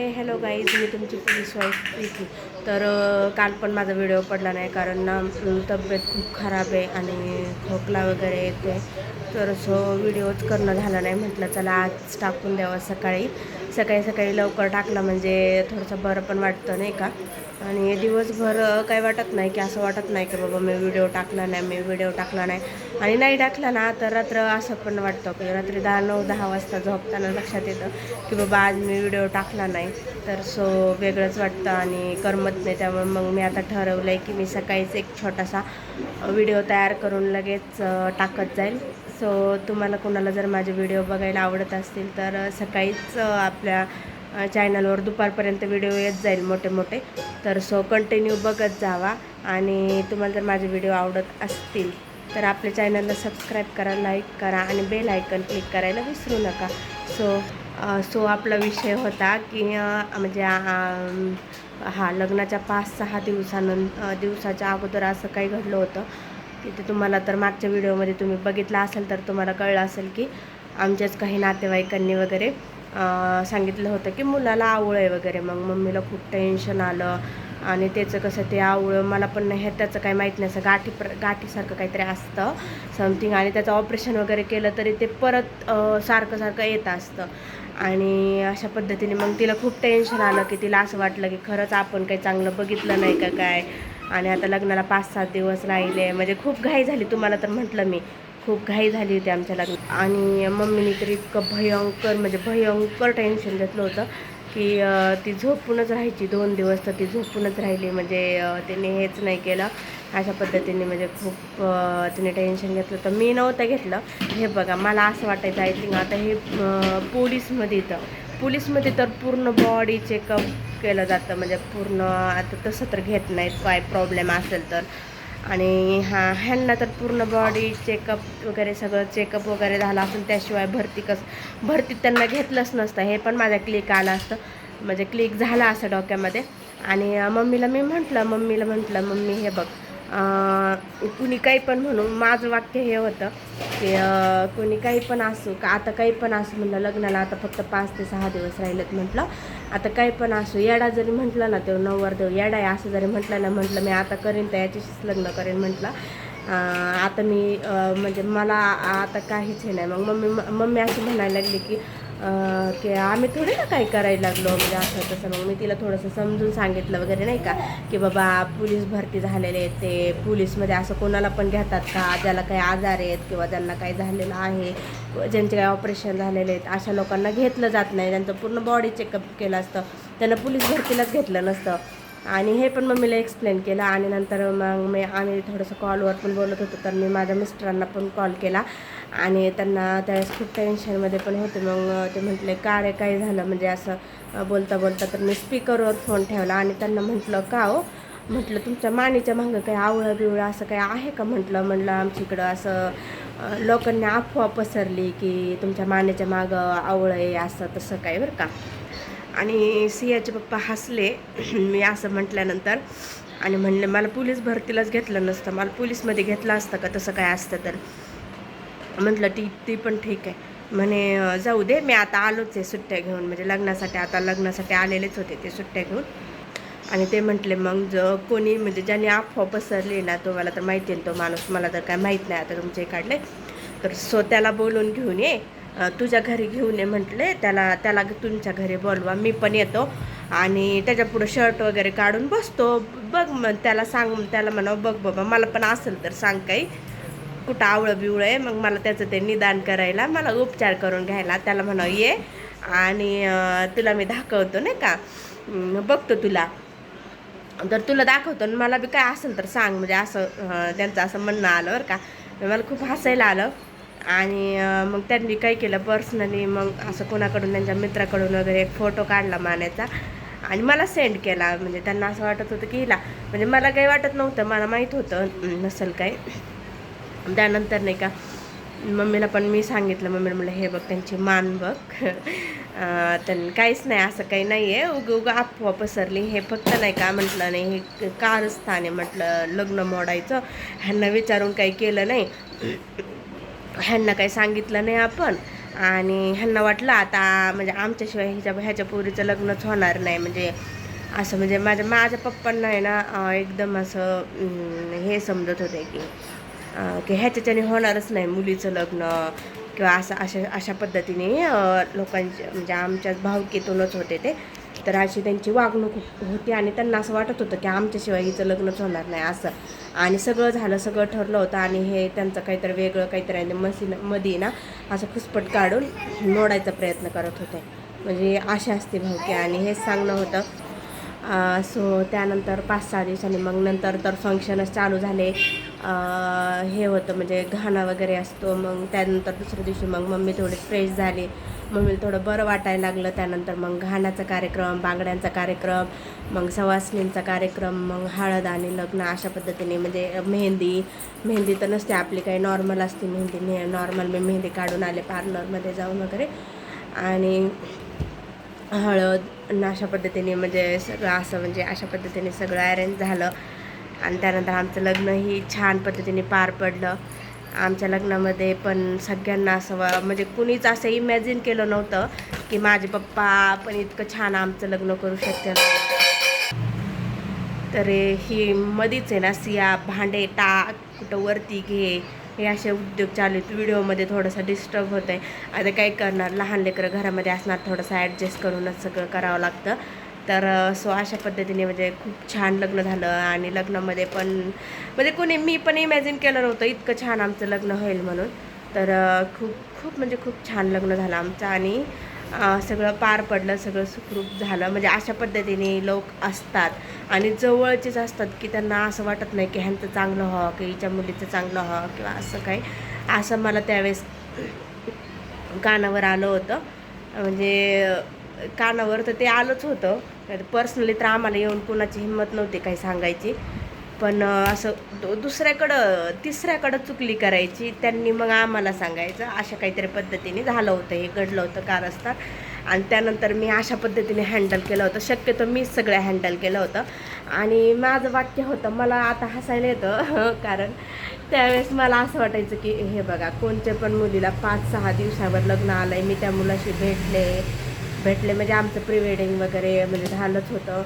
हे hello guys, मी तुमची police wife Preeti. तर काल पण माझा व्हिडिओ पडला नाही कारण ना तब्येत खूप खराब आहे आणि खोकला वगैरे येते. तर व्हिडिओच करणं झालं नाही. म्हटलं चला आज टाकून द्यावं सकाळी सकाळी लवकर टाकला म्हणजे थोडंसं बरं पण वाटतं नाही का. आणि दिवसभर काही वाटत नाही की असं वाटत नाही की बाबा मी व्हिडिओ टाकला नाही आणि नाही टाकला ना तर रात्र असं पण वाटतं की रात्री 9-10 वाजता झोपताना लक्षात येतं की बाबा आज मी व्हिडिओ टाकला नाही. तर वेगळंच वाटतं आणि करमत नाही. त्यामुळे मग मी आता ठरवलं आहे की मी सकाळीच एक छोटासा व्हिडिओ तयार करून लगेच टाकत जाईल. तुम्हाला कोणाला जर माझे व्हिडिओ बघायला आवडत असतील तर सकाळीच आपल्या चॅनलवर दुपारपर्यंत व्हिडिओ येत जाईल मोठे. तर कंटिन्यू बघत जावा. आणि तुम्हाला जर माझे व्हिडिओ आवडत असतील तर आपल्या चॅनलला सबस्क्राईब करा, लाईक करा आणि बेल आयकन क्लिक करायला विसरू नका. आपला विषय होता की म्हणजे लग्नाच्या 5-6 दिवसाच्या अगोदर असं काही घडलं होतं की ते तुम्हाला तर मागच्या व्हिडिओमध्ये तुम्ही बघितलं असेल तर तुम्हाला कळलं असेल की आमच्याच काही नातेवाईकांनी वगैरे सांगितलं होतं की मुलाला आवळं आहे वगैरे. मग मम्मीला खूप टेन्शन आलं आणि त्याचं कसं ते आवळं मला पण नाही त्याचं काही माहीत नाही. असं गाठीसारखं काहीतरी असतं समथिंग आणि त्याचं ऑपरेशन वगैरे केलं तरी ते परत सारखं येत असतं. आणि अशा पद्धतीने मग तिला खूप टेन्शन आलं की तिला असं वाटलं की खरंच आपण काही चांगलं बघितलं नाही का काय. आणि आता लग्नाला 5-7 दिवस राहिले म्हणजे खूप घाई झाली. तुम्हाला तर म्हटलं मी खूप घाई झाली होती आमच्या लग्नात. आणि मम्मीने तर इतकं भयंकर टेन्शन घेतलं होतं की ती झोपूनच राहायची. 2 दिवस तर ती झोपूनच राहिली. म्हणजे तिने हेच नाही केलं. अशा पद्धतीने म्हणजे खूप तिने टेन्शन घेतलं. तर मी नव्हतं घेतलं. हे बघा मला असं वाटायचं आय थिंक आता हे पोलीसमध्ये तर पूर्ण बॉडी चेकअप केलं जातं. म्हणजे पूर्ण आता तसं तर घेत नाहीत काय प्रॉब्लेम असेल तर. आणि ह्यांना तर पूर्ण बॉडी चेकअप वगैरे सगळं चेकअप वगैरे झालं असेल त्याशिवाय भरतीत त्यांना घेतलंच नसतं. हे पण माझ्या क्लिक आलं असतं म्हणजे क्लिक झाला असं डोक्यामध्ये. आणि मम्मीला म्हटलं मम्मी हे बघ कुणी काही पण म्हणून माझं वाक्य हे होतं की कुणी काही पण असू का आता काही पण असू म्हणलं लग्नाला आता फक्त 5 ते 6 दिवस राहिलेत. म्हटलं आता काही पण असू येडा जरी म्हटलं ना तो नवरदेव येडा आहे असं जरी म्हटलं ना म्हटलं मी आता करीन तर याच्याशीच लग्न करेन. म्हटलं आता मी म्हणजे मला आता काहीच हे नाही. मग मम्मी अशी म्हणायला लागली की आम्ही थोडे ना काही करायला लागलो म्हणजे असं तसं. मग मी तिला थोडंसं समजून सांगितलं वगैरे नाही का की बाबा पोलीस भरती झालेले आहेत ते पोलीसमध्ये असं कोणाला पण घेतात का ज्याला काही आजार आहेत किंवा ज्यांना काही झालेलं आहे ज्यांचे काही ऑपरेशन झालेले आहेत अशा लोकांना घेतलं जात नाही. त्यांचं पूर्ण बॉडी चेकअप केलं असतं. त्यांना पोलीस भरतीलाच घेतलं नसतं. आणि हे पण मम्मीला एक्सप्लेन केलं. आणि नंतर मग आम्ही थोडंसं कॉलवर पण बोलत होतो तर मी माझ्या मिस्टरांना पण कॉल केला आणि त्यांना त्यावेळेस खूप टेन्शनमध्ये पण होते. मग ते म्हटले का रे काय झालं म्हणजे असं बोलता तर मी स्पीकरवर फोन ठेवला आणि त्यांना म्हटलं का हो म्हटलं तुमच्या मानेच्या मागं काही आवळं बिवळं असं काही आहे का. म्हटलं आमच्या इकडं असं लोकांनी अफवा पसरली की तुमच्या मानेच्या मागं आवळं आहे असं तसं काय बरं का. आणि सियाचे पप्पा हसले मी असं म्हटल्यानंतर आणि म्हणले मला पोलीस भरतीलाच घेतलं नसतं मला पोलीसमध्ये घेतलं असतं का तसं काय असतं तर. म्हटलं ती पण ठीक आहे. म्हणे जाऊ दे मी आता आलोच आहे सुट्ट्या घेऊन म्हणजे लग्नासाठी आलेलेच होते ते सुट्ट्या घेऊन. आणि ते म्हटले मग कोणी म्हणजे ज्याने अफवा पसरली ना तो मला तर माहिती आहे तो माणूस मला तर काय माहीत नाही आता तुमचे काढले तर त्याला बोलून घेऊन ये तुझ्या घरी घेऊन ये म्हटले. त्याला तुमच्या घरी बोलवा मी पण येतो आणि त्याच्यापुढं शर्ट वगैरे काढून बसतो. बघ मग त्याला म्हणावं बघ बाबा मला पण असेल तर सांग काही कुठं आवळं बिवळं आहे मग मला त्याचं ते निदान करायला मला उपचार करून घ्यायला. त्याला म्हणावं ये आणि तुला मी दाखवतो नाही का बघतो तर तुला दाखवतो आणि मला बी काय असेल तर सांग म्हणजे असं त्यांचं असं म्हणणं आलं बरं का. मला खूप हसायला आलं. आणि मग त्यांनी काय केलं पर्सनली मग असं कोणाकडून त्यांच्या मित्राकडून वगैरे एक फोटो काढला मानेचा आणि मला सेंड केला. म्हणजे त्यांना असं वाटत होतं की हिला म्हणजे मला काही वाटत नव्हतं मला माहीत होतं नसेल काही. त्यानंतर नाही का मम्मीला पण मी सांगितलं मम्मीला म्हटलं हे बघ त्यांची मान बघ त्यांनी काहीच नाही असं काही नाही आहे उगा अफवा पसरली हे फक्त नाही का म्हटलं नाही हे कारस्थान आहे म्हटलं लग्न मोडायचं. ह्यांना विचारून काही केलं नाही ह्यांना काही सांगितलं नाही आपण आणि ह्यांना वाटलं आता म्हणजे आमच्याशिवाय ह्याच्या पोरीचं लग्नच होणार नाही, म्हणजे असं म्हणजे माझ्या पप्पांना आहे ना एकदम असं हे समजत होते की ह्याच्याने होणारच नाही मुलीचं लग्न किंवा असं अशा पद्धतीने लोकांचे म्हणजे आमच्याच भावकीतूनच होते ते. तर अशी त्यांची वागणूक होती आणि त्यांना असं वाटत होतं की आमच्याशिवाय हिचं लग्नच होणार नाही असं. आणि सगळं झालं, सगळं ठरलं होतं आणि हे त्यांचं काहीतरी वेगळं काहीतरी मध्ये ना असं खुसपट काढून मोडायचा प्रयत्न करत होते. म्हणजे अशी असते भावकी आणि हेच सांगणं होतं. सो त्यानंतर 5-6 दिवसांनी मग नंतर तर फंक्शनच चालू झाले. हे होतं म्हणजे घाणा वगैरे असतो. मग त्यानंतर दुसऱ्या दिवशी मग मम्मी थोडी फ्रेश झाली, मम्मीला थोडं बरं वाटायला लागलं. त्यानंतर मग घाण्याचा कार्यक्रम, बांगड्यांचा कार्यक्रम, मग सवासणींचा कार्यक्रम, मग हळद आणि लग्न अशा पद्धतीने. म्हणजे मेहंदी तर नसते आपली, काही नॉर्मल असते मेहंदी. नॉर्मल मी मेहंदी काढून आले पार्लरमध्ये जाऊन वगैरे. आणि हळद अशा पद्धतीने म्हणजे सगळं असं म्हणजे अशा पद्धतीने सगळं अरेंज झालं. आणि त्यानंतर आमचं लग्नही छान पद्धतीने पार पडलं. आमच्या लग्नामध्ये पण सगळ्यांना असं म्हणजे कुणीच असं इमॅजिन केलं नव्हतं की माझे पप्पा पण इतकं छान आमचं लग्न करू शकते. तर ही मधीच आहे ना सिया भांडे टाक, कुठं वरती घे, हे असे उद्योग चालू आहेत. व्हिडिओमध्ये थोडंसं डिस्टर्ब होतं आहे. आता काय करणार, लहान लेकरं घरामध्ये असणार, थोडंसं ॲडजस्ट करूनच सगळं करावं लागतं. तर सो अशा पद्धतीने म्हणजे खूप छान लग्न झालं. आणि लग्नामध्ये पण म्हणजे मी पण इमॅजिन केलं नव्हतं इतकं छान आमचं लग्न होईल म्हणून. तर खूप म्हणजे खूप छान लग्न झालं आमचं. आणि सगळं पार पडलं, सगळं सुखरूप झालं. म्हणजे अशा पद्धतीने लोक असतात आणि जवळचेच असतात की त्यांना असं वाटत नाही की ह्यांचं चांगलं व्हावं की हिच्या मुलीचं चांगलं व्हावं किंवा असं काही. असं मला त्यावेळेस कानावर आलं होतं. म्हणजे कानावर तर ते आलंच होतं. पर्सनली तर आम्हाला येऊन कोणाची हिंमत नव्हती काही सांगायची. पण असं तिसऱ्याकडं चुकली करायची, त्यांनी मग आम्हाला सांगायचं. अशा काहीतरी पद्धतीने झालं होतं, हे घडलं होतं कारस्थान. आणि त्यानंतर मी अशा पद्धतीने हँडल केलं होतं. शक्यतो मीच सगळं हँडल केलं होतं. आणि माझं वाक्य होतं, मला आता हसायला येतं कारण त्यावेळेस मला असं वाटायचं की हे बघा, कोणत्या पण मुलीला 5-6 दिवसावर लग्न आलं आहे, मी त्या मुलाशी भेटले म्हणजे आमचं प्री वेडिंग वगैरे म्हणजे झालंच होतं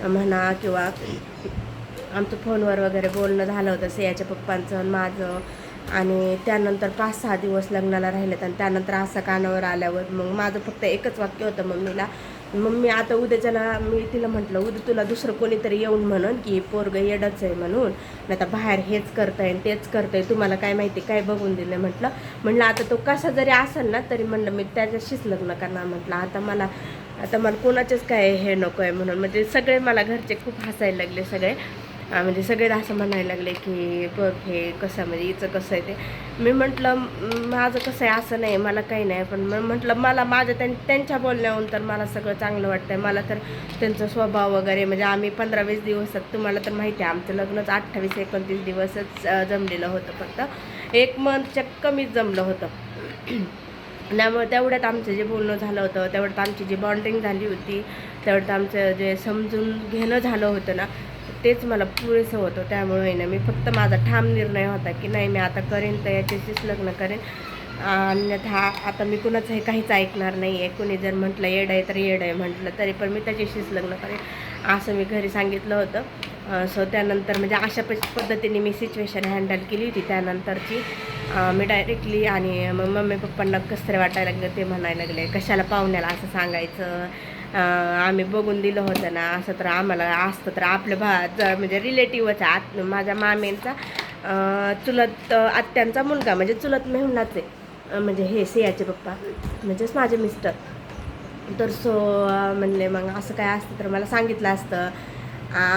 म्हणा, किंवा आमचं फोनवर वगैरे बोलणं झालं होतं सियाच्या पप्पांचं आणि माझं. आणि त्यानंतर 5-6 दिवस लग्नाला राहिलेत. आणि त्यानंतर असं कानावर आल्यावर मग माझं फक्त एकच वाक्य होतं मम्मीला. मम्मी आता उद्याच्याला मी तिला म्हटलं, उद्या तुला दुसरं कोणीतरी येऊन म्हणून की पोरगं येडच आहे म्हणून, नाही आता बाहेर हेच करतंय तेच करतंय, तुम्हाला काय माहिती, काय बघून दिलं. म्हटलं आता तो कसा जरी असेल ना तरी म्हणलं मी त्याच्याशीच लग्न करणार. म्हटलं आता मला कोणाचेच काय हे नको आहे म्हणून. म्हणजे सगळे मला घरचे खूप हसायला लागले सगळे. म्हणजे सगळे असं म्हणायला लागले की बघ हे कसं म्हणजे हिचं कसं आहे ते. मी म्हटलं माझं कसं आहे असं नाही, मला काही नाही. पण म्हटलं मला त्यांच्या बोलण्याहून तर मला सगळं चांगलं वाटतं आहे. मला तर त्यांचा स्वभाव वगैरे म्हणजे आम्ही 15-20 दिवसात, तुम्हाला तर माहिती आहे आमचं लग्नच 28-29 दिवसच जमलेलं होतं. फक्त 1 मंथच्या कमीच जमलं होतं. त्यामुळे तेवढ्यात आमचं जे बोलणं झालं होतं, तेवढ्यात आमची जी बॉन्डिंग झाली होती, तेवढ्यात आमचं जे समजून घेणं झालं होतं ना, तेच मला पुरेसं होतं. त्यामुळे ना मी फक्त माझा ठाम निर्णय होता की नाही, मी आता करेन तर याच्याशीच लग्न करेन. अन्यथा आता मी कुणाचंही काहीच ऐकणार नाही आहे. कुणी जर म्हटलं येड आहे तर येड आहे म्हटलं तरी पण मी त्याच्याशीच लग्न करेन, असं मी घरी सांगितलं होतं. सो त्यानंतर म्हणजे अशा पद्धतीने मी सिच्युएशन हँडल केली होती. त्यानंतरची मी डायरेक्टली आणि मग मम्मी पप्पांना कसं तरी वाटायला लागलं. ते म्हणायला लागले कशाला पाहुण्याला असं सांगायचं, आम्ही बघून दिलं होतं ना, असं तर आम्हाला असतं तर आपल्या म्हणजे रिलेटिव्हच माझ्या मामेंचा चुलत आत्यांचा मुलगा, म्हणजे चुलत मेहुणाच आहे, म्हणजे हे सियाचे पप्पा म्हणजेच माझे मिस्टर. तर सो म्हणले मग असं काय असतं तर मला सांगितलं असतं,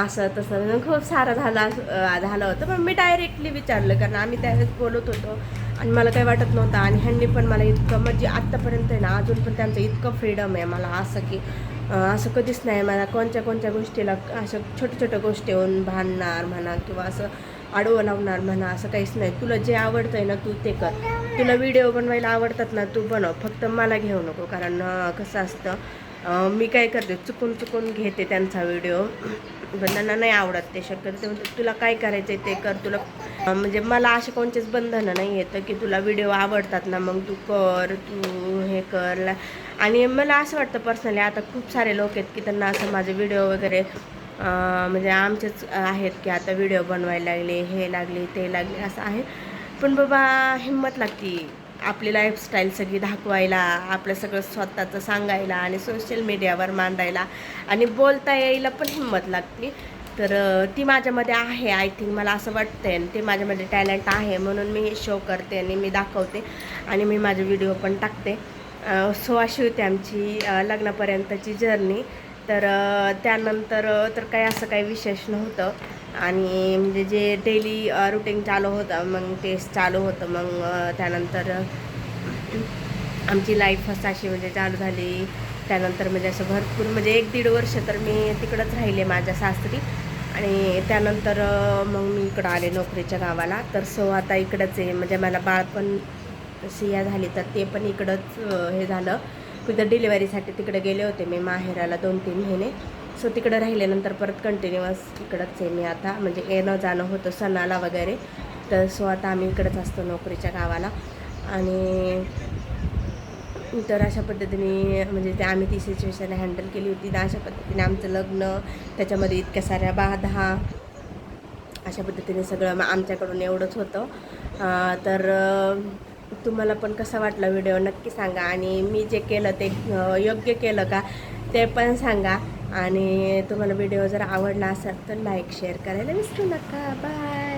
असं तसं खूप सारं झालं होतं. पण मी डायरेक्टली विचारलं कारण आम्ही त्यावेळेस बोलत होतो आणि मला काही वाटत नव्हतं. आणि ह्यांनी पण मला इतकं म्हणजे आत्तापर्यंत आहे ना, अजून पण त्यांचं इतकं फ्रीडम आहे मला, असं की असं कधीच नाही मला कोणत्या गोष्टीला असं छोट्या गोष्टी होऊन भांडणार म्हणा किंवा असं आडवं लावणार म्हणा, असं काहीच नाही. तुला जे आवडतं आहे ना तू ते कर, तुला व्हिडिओ बनवायला आवडतात ना तू बनव, फक्त मला घेऊ नको. कारण कसं असतं मी काय करते, चुकून चुकून घेते त्यांचा व्हिडिओ, पण त्यांना नाही आवडत ते शक्यतो. ते म्हणते तुला काय करायचं ते कर, तुला म्हणजे मला असे कोणतेच बंधनं नाही येतं की तुला व्हिडिओ आवडतात ना मग तू कर, तू हे कर. आणि मला असं वाटतं पर्सनली, आता खूप सारे लोक आहेत की त्यांना असं माझे व्हिडिओ वगैरे म्हणजे आमचेच आहेत की आता व्हिडिओ बनवायला लागले, हे लागले ते लागले असं आहे. पण बाबा हिंमत लागती आपली लाईफस्टाईल सगळी दाखवायला, आपलं सगळं स्वतःचं सांगायला आणि सोशल मीडियावर मांडायला आणि बोलता यायला पण हिंमत लागते. तर ती माझ्यामध्ये आहे, आय थिंक मला असं वाटतंय. आणि ते माझ्यामध्ये टॅलेंट आहे म्हणून मी हे शो करते आणि मी दाखवते आणि मी माझे व्हिडिओ पण टाकते. सो अशी होती आमची लग्नापर्यंतची जर्नी. तर त्यानंतर तर काही असं काही विशेष नव्हतं. आणि म्हणजे जे डेली रुटीन चालू होतं मग तेच चालू होतं. मग त्यानंतर आमची लाईफ अशी म्हणजे चालू झाली. त्यानंतर म्हणजे असं भरपूर म्हणजे 1-1.5 वर्ष तर मी तिकडंच राहिले माझ्या सासरी. आणि त्यानंतर मग मी इकडं आले नोकरीच्या गावाला. तर सो आता इकडंच आहे. म्हणजे मला बाळ पण सिया झाली तर ते पण इकडंच हे झालं. तिथं डिलिव्हरीसाठी तिकडे गेले होते मी माहेराला 2-3 महिने. सो तिकडं राहिल्यानंतर परत कंटिन्युअस इकडंच आहे मी आता. म्हणजे येणं जाणं होतं सणाला वगैरे. तर सो आता आम्ही इकडंच असतो नोकरीच्या गावाला. आणि तर अशा पद्धतीने म्हणजे ते आम्ही ती सिच्युएशन हँडल केली होती. तर अशा पद्धतीने आमचं लग्न, त्याच्यामध्ये इतक्या साऱ्या बाधा, अशा पद्धतीने सगळं आमच्याकडून एवढंच होतं. तर तुम्हाला पण कसा वाटला व्हिडिओ नक्की सांगा. आणि मी जे केलं ते योग्य केलं का ते पण सांगा. आणि तुम्हाला व्हिडिओ जर आवडला असेल तर लाईक शेअर करायला विसरू नका. बाय.